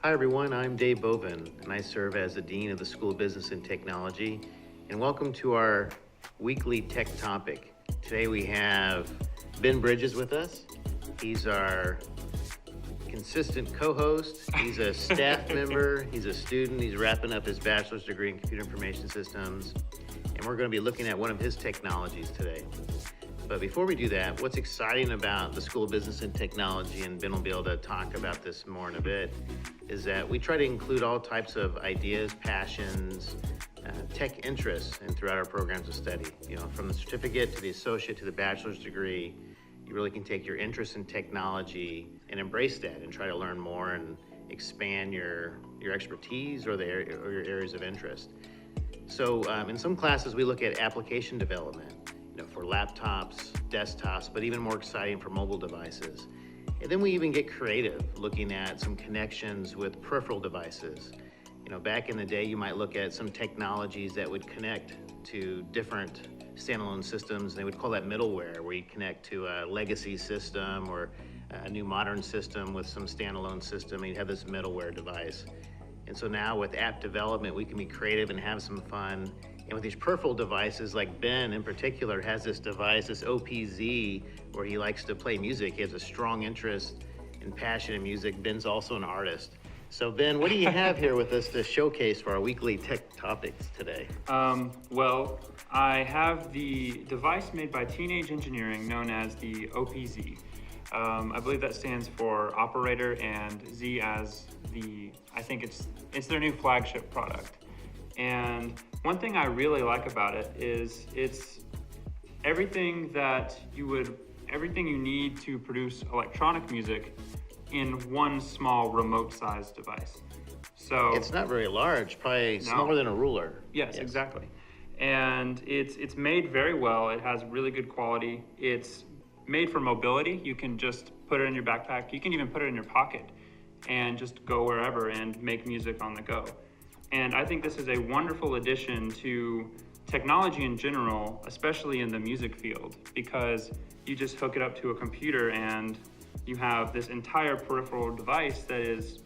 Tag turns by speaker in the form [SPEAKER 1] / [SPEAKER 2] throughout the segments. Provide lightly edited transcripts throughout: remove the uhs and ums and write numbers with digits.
[SPEAKER 1] Hi everyone, I'm Dave Bovin, and I serve as the Dean of the School of Business and Technology. And welcome to our weekly tech topic. Today we have Ben Bridges with us. He's our consistent co-host. He's a staff member. He's a student. He's wrapping up his bachelor's degree in computer information systems. And we're going to be looking at one of his technologies today. But before we do that, what's exciting about the School of Business and Technology, and Ben will be able to talk about this more in a bit, is that we try to include all types of ideas, passions, tech interests throughout our programs of study. You know, from the certificate to the associate to the bachelor's degree, you really can take your interest in technology and embrace that and try to learn more and expand your expertise or your areas of interest. So in some classes, we look at application development, for laptops, desktops, but even more exciting for mobile devices. And then we even get creative, looking at some connections with peripheral devices. Back in the day, you might look at some technologies that would connect to different standalone systems. And they would call that middleware, where you connect to a legacy system or a new modern system with some standalone system, and you have this middleware device. And so now with app development, we can be creative and have some fun. And with these peripheral devices, like Ben in particular has this device, this OPZ, where he likes to play music. He has a strong interest and passion in music. Ben's also an artist. So Ben, what do you have here with us to showcase for our weekly tech topics today?
[SPEAKER 2] Well, I have the device made by Teenage Engineering known as the OPZ. I believe that stands for operator, and Z as I think it's their new flagship product. And one thing I really like about it is it's everything you need to produce electronic music in one small remote-sized device. So
[SPEAKER 1] it's not very large, probably smaller than a ruler.
[SPEAKER 2] Yes, exactly. And it's made very well. It has really good quality. It's made for mobility. You can just put it in your backpack. You can even put it in your pocket and just go wherever and make music on the go. And I think this is a wonderful addition to technology in general, especially in the music field, because you just hook it up to a computer and you have this entire peripheral device that is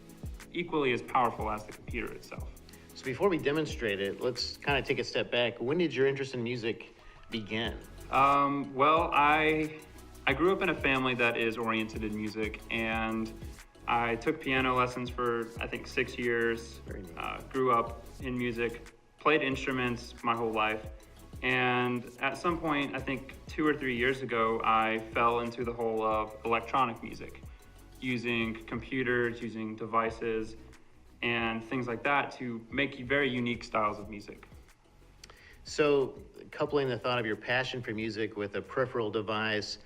[SPEAKER 2] equally as powerful as the computer itself.
[SPEAKER 1] So before we demonstrate it, let's kind of take a step back. When did your interest in music begin?
[SPEAKER 2] Well, I grew up in a family that is oriented in music, and I took piano lessons for, I think, 6 years. Grew up in music, played instruments my whole life. And at some point, I think 2 or 3 years ago, I fell into the whole of electronic music, using computers, using devices, and things like that to make very unique styles of music.
[SPEAKER 1] So coupling the thought of your passion for music with a peripheral device,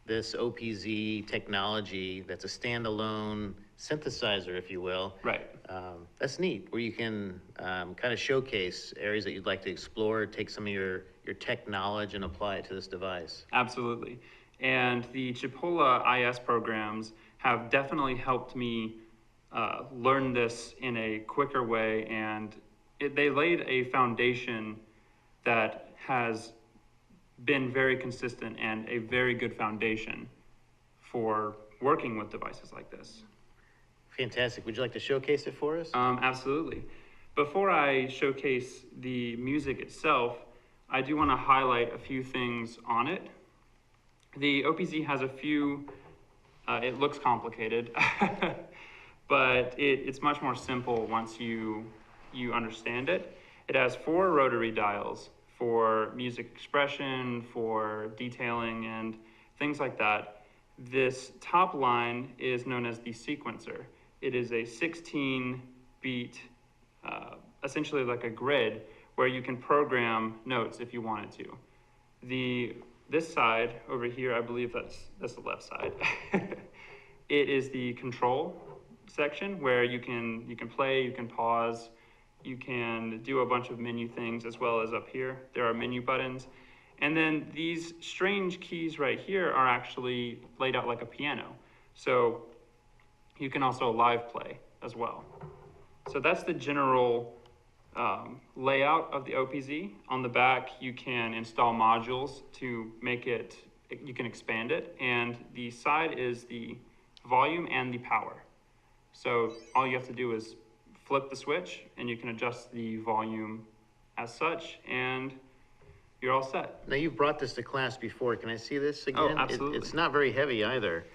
[SPEAKER 1] this OPZ technology that's a standalone synthesizer, if you will.
[SPEAKER 2] Right.
[SPEAKER 1] That's neat, where you can kind of showcase areas that you'd like to explore, take some of your tech knowledge and apply it to this device.
[SPEAKER 2] Absolutely. And the Chipola IS programs have definitely helped me learn this in a quicker way, and they laid a foundation that has been very consistent and a very good foundation for working with devices like this.
[SPEAKER 1] Fantastic. Would you like to showcase it for us?
[SPEAKER 2] Absolutely. Before I showcase the music itself, I do want to highlight a few things on it. The OPZ has a few, it looks complicated, but it's much more simple once you understand it. It has 4 rotary dials for music expression, for detailing, and things like that. This top line is known as the sequencer. It is a 16-beat, essentially like a grid, where you can program notes if you wanted to. This side over here, I believe that's the left side. It is the control section where you can play, you can pause, you can do a bunch of menu things, as well as up here, there are menu buttons. And then these strange keys right here are actually laid out like a piano. So you can also live play as well. So that's the general layout of the OPZ. On the back, you can install modules to make it, you can expand it. And the side is the volume and the power. So all you have to do is flip the switch and you can adjust the volume as such, and you're all set.
[SPEAKER 1] Now, you've brought this to class before. Can I see this again?
[SPEAKER 2] Oh, absolutely.
[SPEAKER 1] It's not very heavy either.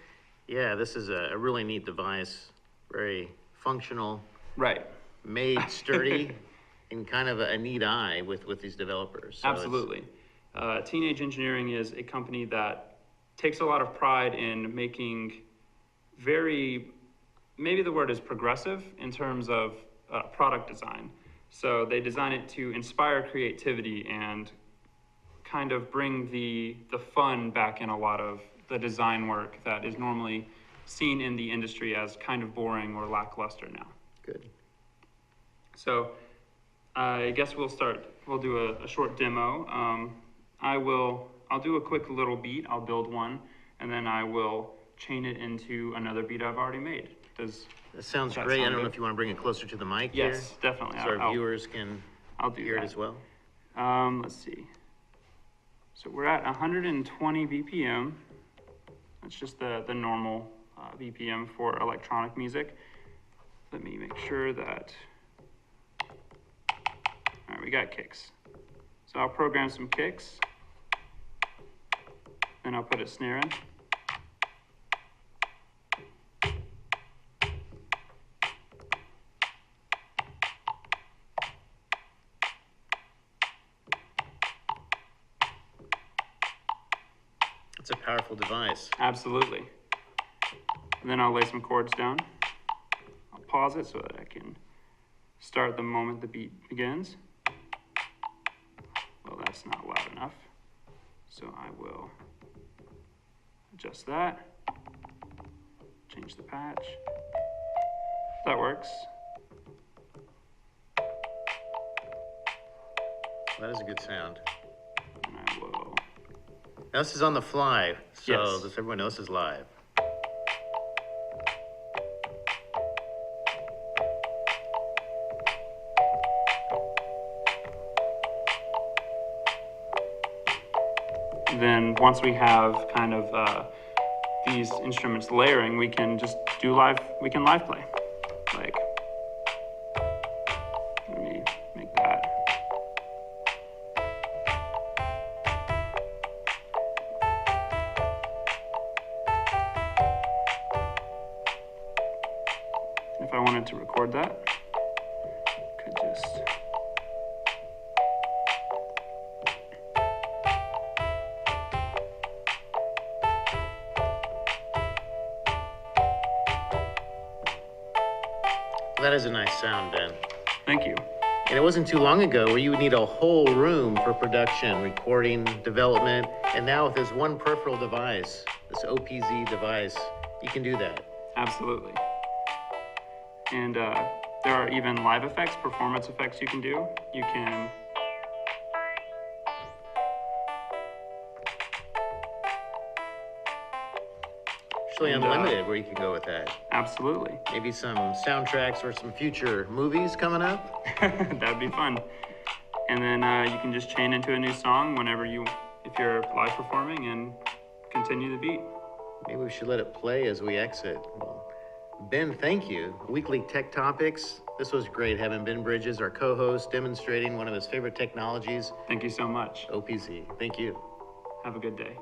[SPEAKER 1] Yeah, this is a really neat device. Very functional,
[SPEAKER 2] Right.
[SPEAKER 1] made sturdy, and kind of a neat eye with these developers. So it's-
[SPEAKER 2] Absolutely. Teenage Engineering is a company that takes a lot of pride in making maybe the word is progressive in terms of product design. So they design it to inspire creativity and kind of bring the fun back in a lot of the design work that is normally seen in the industry as kind of boring or lackluster now.
[SPEAKER 1] Good.
[SPEAKER 2] So I guess we'll do a short demo. I'll do a quick little beat, I'll build one, and then I will chain it into another beat I've already made.
[SPEAKER 1] That sounds
[SPEAKER 2] that
[SPEAKER 1] great. I
[SPEAKER 2] sound
[SPEAKER 1] don't know
[SPEAKER 2] good?
[SPEAKER 1] if you want to bring it closer to the mic here.
[SPEAKER 2] Yes, definitely.
[SPEAKER 1] So our viewers can
[SPEAKER 2] I'll do
[SPEAKER 1] hear it
[SPEAKER 2] that.
[SPEAKER 1] as well.
[SPEAKER 2] Let's see. So we're at 120 BPM. That's just the normal BPM for electronic music. Let me make sure that, all right, we got kicks. So I'll program some kicks. Then I'll put a snare in.
[SPEAKER 1] It's a powerful device.
[SPEAKER 2] Absolutely. And then I'll lay some chords down. I'll pause it so that I can start the moment the beat begins. Well, that's not loud enough. So I will adjust that. Change the patch. That works.
[SPEAKER 1] That is a good sound.
[SPEAKER 2] And I will,
[SPEAKER 1] Now, this is on the fly, so
[SPEAKER 2] Yes.
[SPEAKER 1] this everyone knows is live.
[SPEAKER 2] then once we have kind of these instruments layering, we can just do live play. Like, let me make that. If I wanted to record that, could just.
[SPEAKER 1] That is a nice sound, Ben.
[SPEAKER 2] Thank you.
[SPEAKER 1] And it wasn't too long ago where you would need a whole room for production, recording, development, and now with this one peripheral device, this OPZ device, you can do that.
[SPEAKER 2] Absolutely. And there are even live effects, performance effects you can do. You can,
[SPEAKER 1] Actually
[SPEAKER 2] And,
[SPEAKER 1] unlimited where you can go with that.
[SPEAKER 2] absolutely.
[SPEAKER 1] Maybe some soundtracks or some future movies coming up.
[SPEAKER 2] That'd be fun. And then you can just chain into a new song if you're live performing, and continue the beat.
[SPEAKER 1] Maybe we should let it play as we exit. Well, Ben, thank you. Weekly Tech Topics. This was great having Ben Bridges, our co-host, demonstrating one of his favorite technologies,
[SPEAKER 2] Thank you so much.
[SPEAKER 1] OPZ. Thank you.
[SPEAKER 2] Have a good day.